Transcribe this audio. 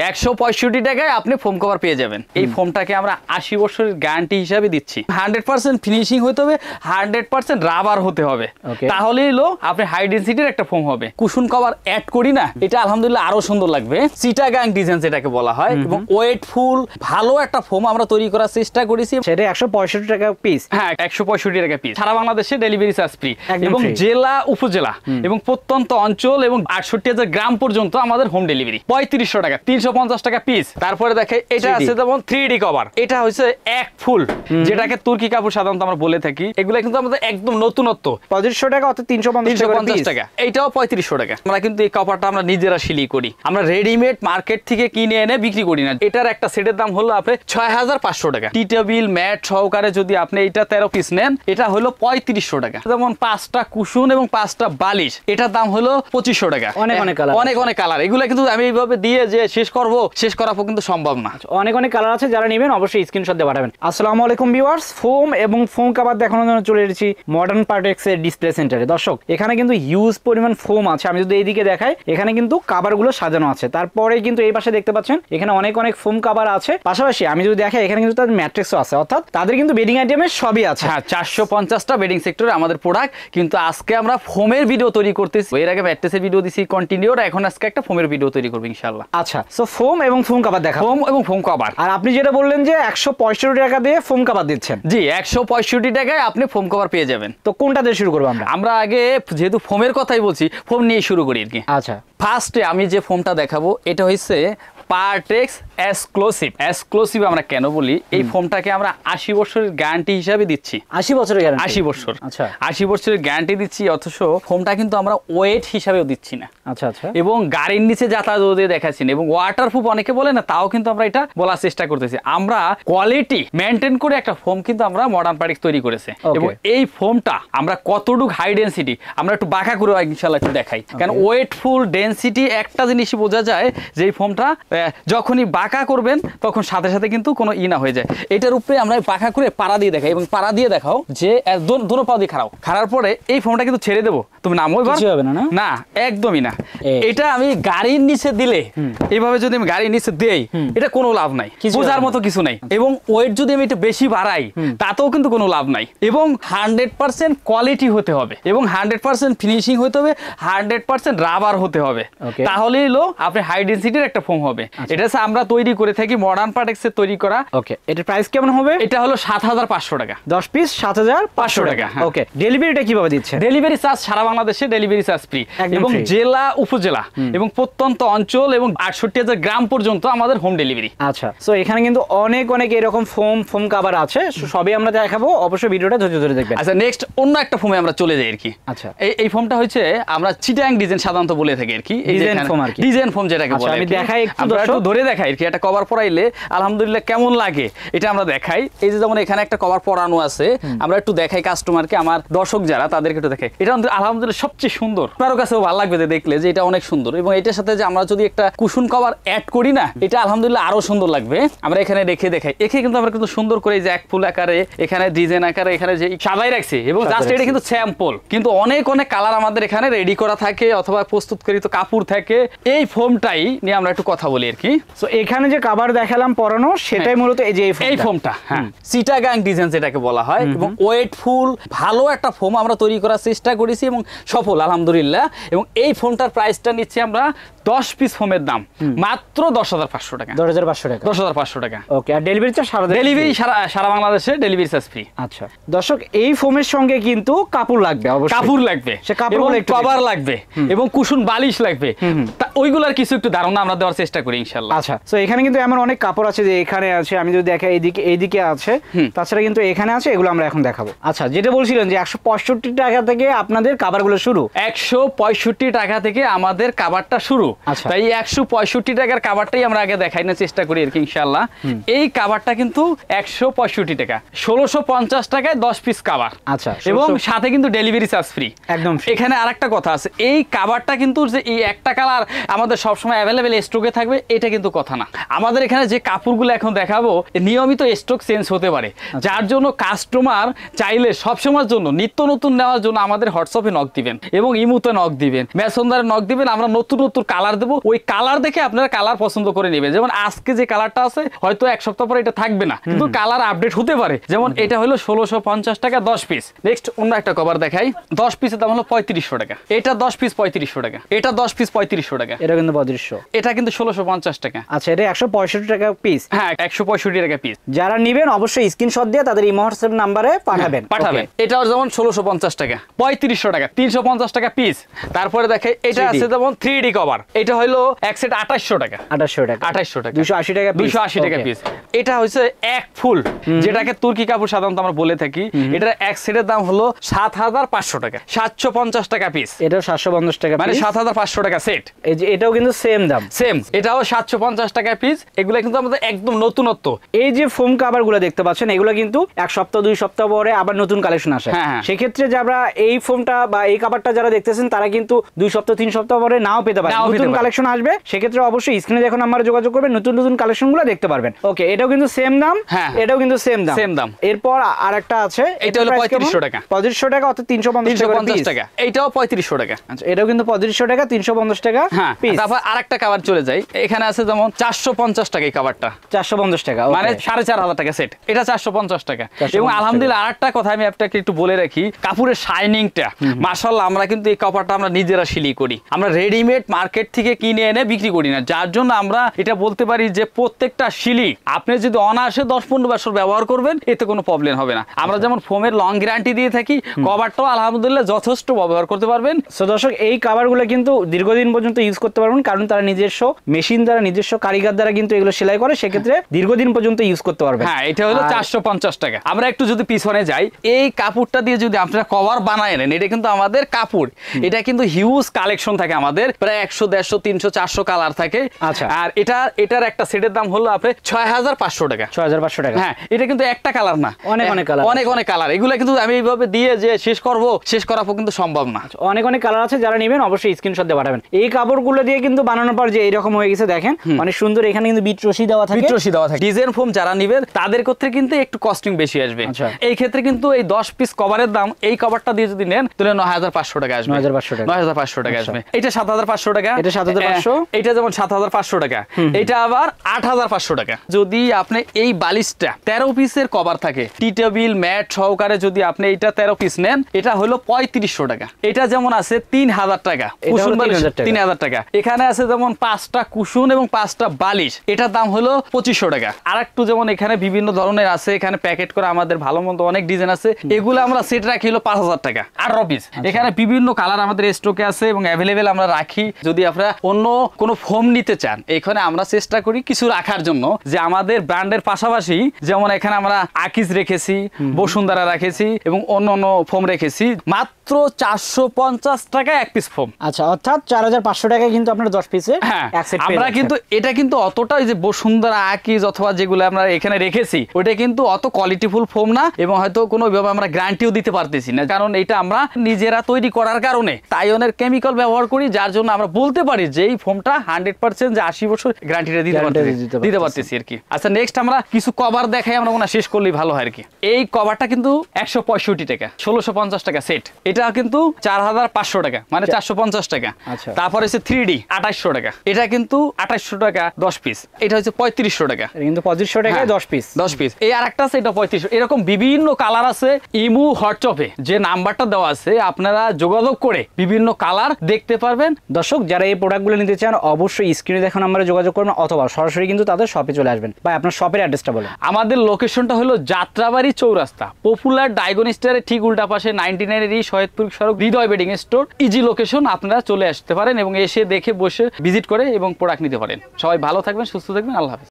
165 টাকায় আপনি foam cover পেয়ে যাবেন। এই ফোমটাকে আমরা 80 বছরের গ্যারান্টি হিসাবে দিচ্ছি। 100% ফিনিশিং হতে হবে, 100% রাবার হতে হবে, তাহলেই আপনি হাই ডেনসিটির একটা ফোম হবে। কুশন কভার অ্যাড করি না, এটা আলহামদুলিল্লাহ আরো সুন্দর লাগবে। চিটাগাং ডিজাইন যেটাকে বলা হয় এবং ওয়েটফুল ভালো একটা ফোম আমরা তৈরি করার চেষ্টা করেছি। সেটা 165 টাকা পিস। হ্যাঁ, 165 টাকা পিস। সারা বাংলাদেশে ডেলিভারি চার্জ ফ্রি এবং জেলা উপজেলা এবং প্রত্যন্ত অঞ্চল এবং 68,000 গ্রাম পর্যন্ত আমাদের হোম ডেলিভারি। 3500 টাকা, 350 টাকা পিস। তারপরে দেখে এটা আছে যেমন 3D কভার, এটা হচ্ছে এক ফুল, যেটাকে তুর্কি কাপড় সাধারণত আমরা বলে থাকি। এগুলো কিন্তু আমাদের একদম নতুনত্ব। 3500 টাকা অর্থাৎ 350 টাকা। এইটাও 3500 টাকা। আমরা কিন্তু এই কাপড়টা আমরা নিজেরা সিলাই করি, আমরা রেডিমেড মার্কেট থেকে কিনে এনে বিক্রি করি না। এটার একটা সেটের দাম হলো আপনি 6500 টাকা। টি টেবিল ম্যাট সহকারে যদি আপনি এটা 13 পিস নেন, এটা হলো 3500 টাকা। যেমন 5টা কুশন এবং 5টা বালিশ, এটার দাম হলো 2500 টাকা। অনেক অনেক কালার। এগুলো কিন্তু আমি এইভাবে দিয়ে যে শেষ করব, শেষ করা কিন্তু সম্ভব না। অনেক কালার আছে, যারা নেবেন অবশ্যই স্ক্রিনশট দিয়ে পাঠাবেন। আসসালামু আলাইকুম ভিউয়ার্স, ফোম এবং ফোম কভার দেখানোর জন্য চলে এসেছি মডার্ন পার্টেক্স এর ডিসপ্লে সেন্টারে। দর্শক, এখানে কিন্তু হিউজ পরিমাণ ফোম আছে। আমি যদি এইদিকে দেখাই, এখানে কিন্তু কভারগুলো সাজানো আছে। তারপরে কিন্তু এই পাশে দেখতে পাচ্ছেন এখানে অনেক ফোম কভার আছে। পাশাপাশি আমি যদি দেখাই, এখানে কিন্তু তাদের ম্যাট্রিক্সও আছে, অর্থাৎ তাদের কিন্তু বেডিং আইটেমের সবই আছে। হ্যাঁ, 450টা বেডিং সেক্টরে আমাদের প্রোডাক্ট। কিন্তু আজকে আমরা ফোমের ভিডিও তৈরি করতেছি। এর আগে ম্যাট্রেসের ভিডিও দিছি কন্টিনিউ, এখন আজকে একটা ফোমের ভিডিও তৈরি করব ইনশাআল্লাহ। আচ্ছা, সো ফোম এবং ফোম কভার দেখা। ফোম এবং ফোম কভার। আর আপনি যেটা বললেন যে 165 টাকা দিয়ে ফোম কভার দিচ্ছেন। জি, 165 টাকায় আপনি ফোম কভার পেয়ে যাবেন। তো কোনটা দিয়ে শুরু করব আমরা? আমরা আগে যেহেতু ফোমের কথাই বলছি, ফোম নিয়ে শুরু করি আর কি। আচ্ছা, ফার্স্টে আমি যে ফোমটা দেখাবো, এটা হচ্ছে পার্টেক্স এক্সক্লুসিভ। আমরা কেন বলি, এই ফোমটাকে আমরা 80 বছরের গ্যারান্টি হিসাবে দিচ্ছি। 80 বছরের গ্যারান্টি? 80 বছর। আচ্ছা, 80 বছরের গ্যারান্টি দিচ্ছি, অথচ ফোমটা কিন্তু আমরা ওয়েট হিসাবেও দিচ্ছি না। আচ্ছা আচ্ছা। এবং গাড়ির নিচে যাতায়াত দিয়ে দেখাচ্ছি না, এবং ওয়াটারপ্রুফ অনেকে বলে না, তাও কিন্তু আমরা এটা বলার চেষ্টা করতেছি। আমরা কোয়ালিটি মেনটেন করে একটা ফোম কিন্তু আমরা মডার্ন পার্টেক্স তৈরি করেছে। এবং এই ফোমটা আমরা কতটুকু হাই ডেনসিটি, আমরা একটু বাঁকা করে ইনশাআল্লাহ একটু দেখাই। কারণ ওয়েটফুল ডেনসিটি একটা জিনিসই বোঝা যায় যে এই ফোমটা যখনই বাঁকা করবেন তখন সাথে সাথে কিন্তু কোনো না হয়ে যায়। এটার উপরে আমরা বাঁকা করে পাড়া দিয়ে দেখাই, এবং পাড়া দিয়ে দেখাও যে দোনো পা দিয়ে খাড়ার পরে এই ফোমটা কিন্তু ছেড়ে দেবো, তুমি নামো এবার। কিছু হবে না? না, একদমই না। এটা আমি গাড়ির নিচে দিলে, এইভাবে যদি আমি গাড়ির নিচে দেই, এটা কোনো লাভ নাই, বোঝার মতো কিছু নাই। এবং ওয়েট যদি আমি এটা বেশি বাড়াই, তাতেও কিন্তু কোনো লাভ নাই। এবং 100% কোয়ালিটি হতে হবে, এবং 100% ফিনিশিং হতে হবে, 100% রাবার হতে হবে, তাহলেই আপনি হাই ডেনসিটির একটা ফোম হবে। এটা আমরা তৈরি করে থাকি মডার্ন পার্টেক্স এর তৈরি করা। ওকে, এটার প্রাইস কেমন হবে? এটা হলো 7500 টাকা। 10 পিস 7500 টাকা। ওকে, ডেলিভারিটা কিভাবে দিচ্ছে? ডেলিভারি চার্জ সারা বাংলাদেশে ডেলিভারি চার্জ ফ্রি এবং জেলা উপজেলা এবং প্রত্যন্ত অঞ্চল এবং 68,000 গ্রাম পর্যন্ত আমাদের হোম ডেলিভারি। আচ্ছা, সো এখানে কিন্তু অনেক এরকম ফোম কভার আছে, সবই আমরা দেখাবো, অবশ্যই ভিডিওটা ধৈর্য ধরে দেখবেন। আচ্ছা, নেক্সট অন্য একটা ফোমে আমরা চলে যাই আর কি। আচ্ছা, এই ফোমটা হচ্ছে আমরা চিটাং ডিজাইন সাধারণত বলে থাকি আর কি। ডিজাইন ফোম যেটাকে বলে, আমি দেখাই একটু ধরে দেখাই আর কি। একটা কভার পরাইলে আলহামদুলিল্লাহ কেমন লাগে এটা আমরা দেখাই। এই যে যেমন এখানে একটা কভার পরানো আছে, আমরা একটু দেখাই কাস্টমারকে, আমার দর্শক যারা তাদেরকে একটু দেখাই। এটা আলহামদুলিল্লাহ সবচেয়ে সুন্দর, আপনার কাছেও ভালো লাগবে দেখলে যে এটা অনেক সুন্দর। এবং এটার সাথে যে আমরা যদি একটা কুশন কভার অ্যাড করি না, এটা আলহামদুলিল্লাহ আরো সুন্দর লাগবে। আমরা এখানে রেখে দেখাই, এখানে কিন্তু আমরা কিন্তু সুন্দর করে যে এক ফুল আকারে, এখানে ডিজাইন আকারে এখানে যে সাজাই রাখছি। এবং জাস্ট এটা কিন্তু স্যাম্পল, কিন্তু অনেক কালার আমাদের এখানে রেডি করা থাকে অথবা প্রস্তুতকৃত কাপড় থাকে। এই ফোমটাই নিয়ে আমরা একটু কথা বলি আর কি। সো এখানে যে কভার দেখালাম পরানো, সেটাই মূলত এই ফোমটা। হ্যাঁ, চিটাগাং ডিজাইন যেটাকে বলা হয় এবং ওয়েটফুল ভালো একটা ফোম আমরা তৈরি করার চেষ্টা করেছি এবং সফল আলহামদুলিল্লাহ। এবং এই ফোমটার প্রাইসটা নিচ্ছি আমরা 10 পিস ফোমের দাম মাত্র 10,500 টাকা। 10,500 টাকা। 10,500 টাকা। ওকে, আর ডেলিভারি চার্জ সারা বাংলাদেশে ডেলিভারি চার্জ ফ্রি। আচ্ছা দর্শক, এই ফোমের সঙ্গে কিন্তু কাপড় লাগবে, অবশ্যই কাপড় লাগবে, সে কাপড় কভার লাগবে এবং কুশন বালিশ লাগবে। ওইগুলার কিছু একটু ধারণা আমরা দেওয়ার চেষ্টা করি ইনশাআল্লাহ। আচ্ছা, তো এখানে কিন্তু এমন অনেক কাপড় আছে যে এখানে আছে, আমি যদি দেখাই এইদিকে আছে, তাছাড়া কিন্তু এখানে আছে, এগুলো আমরা এখন দেখাবো। আচ্ছা, যেটা বলছিলেন যে 165 টাকা থেকে আপনাদের কাভারগুলো শুরু। 165 টাকা থেকে আমাদের কাভারটা শুরু। তাই 165 টাকার কাভারটাই আমরা আগে দেখানোর চেষ্টা করি আর কি ইনশাআল্লাহ। এই কাভারটা কিন্তু 165 টাকা, 1650 টাকায় 10 পিস কাভার। আচ্ছা, এবং সাথে কিন্তু ডেলিভারি চার্জ ফ্রি, একদম। এখানে আরেকটা কথা আছে, এই কাভারটা কিন্তু যে এই একটা কালার আমাদের সবসময় অ্যাভেলেবেল স্টকে থাকবে এটা কিন্তু কথা না। আমাদের এখানে যে কাপড়গুলো এখন দেখাবো নিয়মিত স্টক চেঞ্জ হতে পারে, যার জন্য কাস্টমার চাইলে সবসময়ের জন্য নিত্য নতুন নেওয়ার জন্য আমাদের হোয়াটসঅ্যাপে নক দিবেন এবং ইমুতে নক দিবেন, মেসেঞ্জারে নক দিবেন, আমরা নতুন নতুন কালার দেবো। ওই কালার দেখে আপনারা কালার পছন্দ করে নেবেন। যেমন আজকে যে কালারটা আছে হয়তো এক সপ্তাহ পরে এটা থাকবে না, কিন্তু কালার আপডেট হতে পারে। যেমন এটা হলো 1650 টাকা 10 পিস। নেক্সট অন্য একটা কভার দেখাই, 10 পিসের দাম হলো 3500 টাকা। এটা 10 পিস 3500 টাকা, এটা 10 পিস 3500 টাকা, এটা কিন্তু 3500, এটা কিন্তু 1650 টাকা। আচ্ছা, এটা 165 টাকা পিস। হ্যাঁ, 165 টাকা পিস। যারা নেবেন অবশ্যই স্ক্রিনশট দিয়ে তাদের ইমো হোয়াটসঅ্যাপ নম্বরে পাঠাবেন। এটাও যেমন 1650 টাকা, 3500 টাকা, 350 টাকা পিস। তারপরে দেখে এটা আছে যেমন 3D কভার, এটা হলো এক সেট 2800 টাকা, 2800 টাকা, 280 টাকা পিস, 280 টাকা পিস। এটা হচ্ছে এক ফুল, যেটাকে তুর্কি কাপড় সাধারণত আমরা বলে থাকি। এটার এক সেটের দাম হলো 7500 টাকা, 750 টাকা পিস। এটাও 750 টাকা, মানে 7500 টাকা সেট। এই যে এটাও কিন্তু সেম দাম, সেম, এটাও 750 টাকা পিস। এগুলো কিন্তু আমাদের একদম নতুনত্ব। এই যে ফোম কাভারগুলো দেখতে পাচ্ছেন, এগুলো কিন্তু এক সপ্তাহ 2 সপ্তাহ পরে আবার নতুন কালেকশন আসে। সেক্ষেত্রে যারা এই ফোমটা বা এই কাভারটা যারা দেখতেছেন তারা কিন্তু 2 সপ্তাহ 3 সপ্তাহ পরে নাও পেতে পারে, নতুন কালেকশন আসবে। সেক্ষেত্রে অবশ্যই স্ক্রিনে দেখুন নাম্বারে যোগাযোগ করবেন, নতুন নতুন কালেকশনগুলো দেখতে পারবেন। ওকে, এটাও কিন্তু সেম দাম, এটাও কিন্তু সেম দাম। এরপর আরেকটা আছে, এটা হলো 3500 টাকা, 3500 টাকা অর্থাৎ 350 টাকা। এইটাও 3500 টাকা। আচ্ছা, এটাও কিন্তু 3500 টাকা, 350 টাকা পিস। তারপর আরেকটা কভার চলে যাই, এখানে আছে যেমন 450 টাকা। এই কভারটা 450 টাকা, মানে 4500 টাকা সেট, এটা 450 টাকা। এবং আলহামদুলিল্লাহ আরেকটা কথা আমি আপনাকে একটু বলে রাখি, কাপড়ের শাইনিংটা মাশাআল্লাহ, আমরা কিন্তু এই কাপড়টা আমরা নিজেরা সিলাই করি, আমরা রেডিমেড মার্কেট থেকে কিনে এনে বিক্রি করি না। যার জন্য আমরা এটা বলতে পারি যে প্রত্যেকটা সিলি আপনি যদি অনায়াসে 10-15 বছর ব্যবহার করবেন, এতে কোনো প্রবলেম হবে না। আমরা যেমন ফোমের লং গ্যারান্টি দিয়ে থাকি, কভারটাও আলহামদুলিল্লাহ যথেষ্ট ব্যবহার করতে পারবেন। সো দর্শক, এই কভারগুলো কিন্তু দীর্ঘদিন পর্যন্ত ইউজ করতে পারবেন, কারণ তারা নিজস্ব মেশিন দ্বারা, নিজস্ব কারিগর দ্বারা কিন্তু এগুলো সেলাই করে, সেক্ষেত্রে দীর্ঘদিন পর্যন্ত ইউজ করতে পারবেন। হ্যাঁ, এটা হলো 450 টাকা। আমরা একটু যদি পিছনে যাই, এই কাপড়টা দিয়ে যদি আপনারা কভার বানায় নেন, এটা কিন্তু আমাদের কাপড়, এটা কিন্তু হিউজ কালেকশন থাকে আমাদের, প্রায় 100, 150, 300, 400 কালার থাকে। আচ্ছা, আর এটার একটা সেটের দাম হলো আপনার 6500 টাকা, 6500 টাকা। হ্যাঁ, এটা কিন্তু একটা কালার না, অনেক কালার, অনেক কালার। এগুলো কিন্তু আমি এইভাবে দিয়ে যে শেষ করা কিন্তু সম্ভব না। অনেক কালার আছে, যারা নেবেন অবশ্যই স্ক্রিনশট দিয়ে পাঠাবেন। এই কাপড়গুলো দিয়ে কিন্তু বানানোর পর যে এরকম হয়ে গেছে দেখেন, অনেক সুন্দর। এখানে কিন্তু বিট রশি দেওয়া থাকে, ডিজাইন ফোম যারা নেবেন তাদের ক্ষেত্রে কিন্তু একটু কস্টিং বেশি আসবে। এই ক্ষেত্রে কিন্তু এই 10 পিস কভারের দাম, এই কভারটা দিয়ে যদি নেন তাহলে 9500 টাকা আসবে, 9500 টাকা আসবে। এটা 7500 টাকা, এটা 7500, এটা যেমন 7500 টাকা, এটা আবার 8500 টাকা। যদি আপনি এই বালিশটা 13 পিসের কভার থাকে, টি টেবিল ম্যাট সহকারে যদি আপনি এটা 13 পিস নেন, এটা হলো 3500 টাকা। এটা যেমন আছে 3000 টাকা, কুশন বালিশ 3000 টাকা। এখানে আছে যেমন 5টা কুশন এবং 5টা বালিশ, এটার দাম হলো 2500 টাকা। আর একটু যেমন এখানে বিভিন্ন ধরনের আছে, এখানে প্যাকেট করে আমাদের ভালো মন্দ অনেক ডিজাইন আছে, এগুলো আমরা সেট রাখি হলো 5000 টাকা 18 পিস। এখানে বিভিন্ন কালার আমাদের স্টকে আছে এবং অ্যাভেলেবেল আমরা রাখি। যদি আপনারা অন্য কোনো ফোম নিতে চান, এখানে আমরা চেষ্টা করি কিছু রাখার জন্য, যে আমাদের ব্র্যান্ডের পাশাপাশি যেমন এখানে আমরা আকিজ রেখেছি, বসুন্ধরা রেখেছি এবং অন্য ফোম রেখেছি। মাত্র 450 টাকা এক পিস ফোম। আচ্ছা, অর্থাৎ 4500 টাকায় কিন্তু আপনারা 10 পিসে এক সেট। আমরা কিন্তু এটা কিন্তু অতটা যে বসুন্ধরা আকিজ অথবা যেগুলো আমরা এখানে রেখেছি, ওইটা কিন্তু অত কোয়ালিটিফুল ফোম না এবং হয়তো কোনো ভাবে আমরা গ্যারান্টিও দিতে পারতেছি না, কারণ এটা আমরা নিজেরা তৈরি করার কারণে তাইওয়ানের কেমিক্যাল ব্যবহার করি, যার জন্য আমরা বলতে পারি যে এই ফোমটা 100% যে 80 বছর গ্যারান্টিটা দিতে পারতেছি আর কি। আচ্ছা, নেক্সট আমরা কিছু কভার দেখাই, আমরা মনে শেষ করলেই ভালো হয় আর কি। এই কভারটা কিন্তু 165 টাকা, 1650 টাকা সেট। এটা কিন্তু 4500 টাকা, মানে 450 টাকা। তারপর হচ্ছে 3D 2800 টাকা, এটা কিন্তু 2800 টাকা 10 পিস। এটা হচ্ছে 3500 টাকা, কিন্তু 2500 টাকায় 10 পিস। এই আরেকটা আছে, এটা 3500। এরকম বিভিন্ন কালার আছে। ইমু হোয়াটসঅ্যাপে যে নাম্বারটা দেওয়া আছে, আপনারা যোগাযোগ করে বিভিন্ন কালার দেখতে পারবেন। দর্শক, যারা এই প্রোডাক্টগুলো নিতে চান অবশ্যই স্ক্রিনে দেখা নাম্বারে যোগাযোগ করবেন, অথবা সরাসরি কিন্তু তাদের শপে চলে আসবেন। ভাই, আপনার শপের অ্যাড্রেসটা বলেন। আমাদের লোকেশনটা হলো যাত্রাবাড়ি চৌরাস্তা, পপুলার ডায়াগনস্টারের ঠিক উল্টা পাশে 99 শহীদপুর সড়ক, হৃদয় বেডিং স্টোর। ইজি লোকেশন, আপনারা চলে আসতে পারেন এবং এসে দেখে বসে ভিজিট করে এবং প্রোডাক্ট নিতে পারেন। সবাই ভালো থাকবেন, সুস্থ থাকবেন, আল্লাহ হাফেজ।